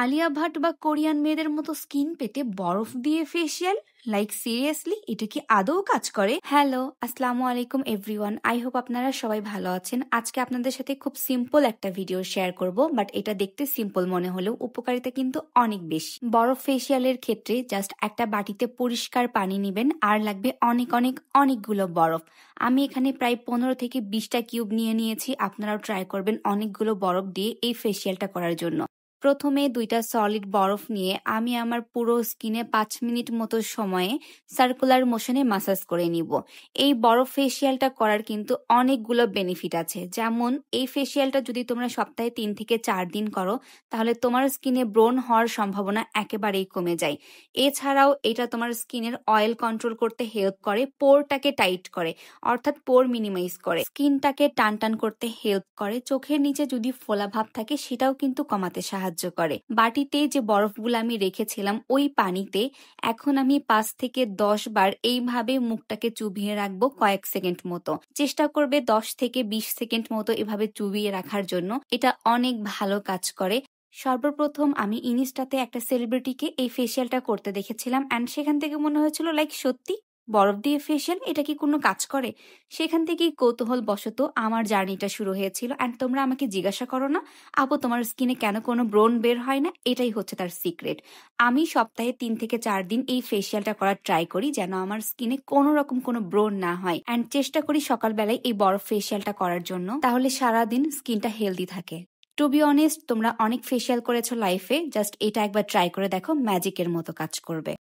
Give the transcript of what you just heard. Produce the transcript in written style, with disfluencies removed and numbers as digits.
আলিয়া ভাট বা কোরিয়ান মেয়েদের মতো স্কিন পেতে বরফ দিয়ে ফেসিয়াল? লাইক সিরিয়াসলি, এটা কি আদৌ কাজ করে? হ্যালো, আসসালামু আলাইকুম এভরিওয়ান। আই হোপ আপনারা সবাই ভালো আছেন। আজকে আপনাদের সাথে খুব সিম্পল একটা ভিডিও শেয়ার করব, বাট এটা দেখতে সিম্পল মনে হলেও উপকারিতা কিন্তু অনেক বেশি। বরফ ফেসিয়ালের ক্ষেত্রে জাস্ট একটা বাটিতে পরিষ্কার পানি নেবেন, আর লাগবে অনেক অনেক অনেকগুলো বরফ। আমি এখানে প্রায় 15 থেকে 20টা কিউব নিয়ে নিয়েছি। আপনারাও ট্রাই করবেন অনেকগুলো বরফ দিয়ে এই ফেসিয়ালটা করার জন্য। প্রথমে 2টা সলিড বরফ নিয়ে আমি আমার পুরো স্কিনে 5 মিনিট মতো সময়ে সার্কুলার মোশনে মাসাজ করে নিব। এই বরফ ফেসিয়ালটা করার কিন্তু অনেকগুলো বেনিফিট আছে। যেমন এই ফেসিয়ালটা যদি তোমরা সপ্তাহে 3 থেকে 4 দিন করো, তাহলে তোমার স্কিনে ব্রণ হওয়ার সম্ভাবনা একেবারেই কমে যায়। এছাড়াও এটা তোমার স্কিনের অয়েল কন্ট্রোল করতে হেল্প করে, পোরটাকে টাইট করে, অর্থাৎ পোর মিনিমাইজ করে, স্কিনটাকে টান টান করতে হেল্প করে, চোখের নিচে যদি ফোলা ভাব থাকে সেটাও কিন্তু কমাতে সাহায্য করে। বাটিতে যে বরফগুলো আমি রেখেছিলাম ওই পানিতে এখন আমি 5 থেকে 10 বার এইভাবে মুখটাকে চুবিয়ে রাখবো কয়েক সেকেন্ড মতো। চেষ্টা করবে 10 থেকে 20 সেকেন্ড মতো এভাবে চুবিয়ে রাখার জন্য। এটা অনেক ভালো কাজ করে। সর্বপ্রথম আমি ইনস্টাতে একটা সেলিব্রিটিকে এই ফেসিয়ালটা করতে দেখেছিলাম, অ্যান্ড সেখান থেকে মনে হয়েছিল লাইক সত্যি বরফ দিয়ে ফেসিয়াল, এটা কি কোনো কাজ করে? সেখান থেকেই কৌতূহল বশত আমার জার্নিটা শুরু হয়েছিল। অ্যান্ড তোমরা আমাকে জিজ্ঞাসা করো না, আপু তোমার স্কিনে কেন কোনো ব্রণ বের হয় না? এটাই হচ্ছে তার সিক্রেট। আমি সপ্তাহে 3 থেকে 4 দিন এই ফেসিয়ালটা করার ট্রাই করি, যেন আমার স্কিনে কোনো রকম কোনো ব্রণ না হয়। অ্যান্ড চেষ্টা করি সকালবেলায় এই বরফ ফেসিয়ালটা করার জন্য, তাহলে সারাদিন স্কিনটা হেলদি থাকে। টু বি অনেস্ট, তোমরা অনেক ফেসিয়াল করেছো লাইফে, জাস্ট এটা একবার ট্রাই করে দেখো, ম্যাজিকের মতো কাজ করবে।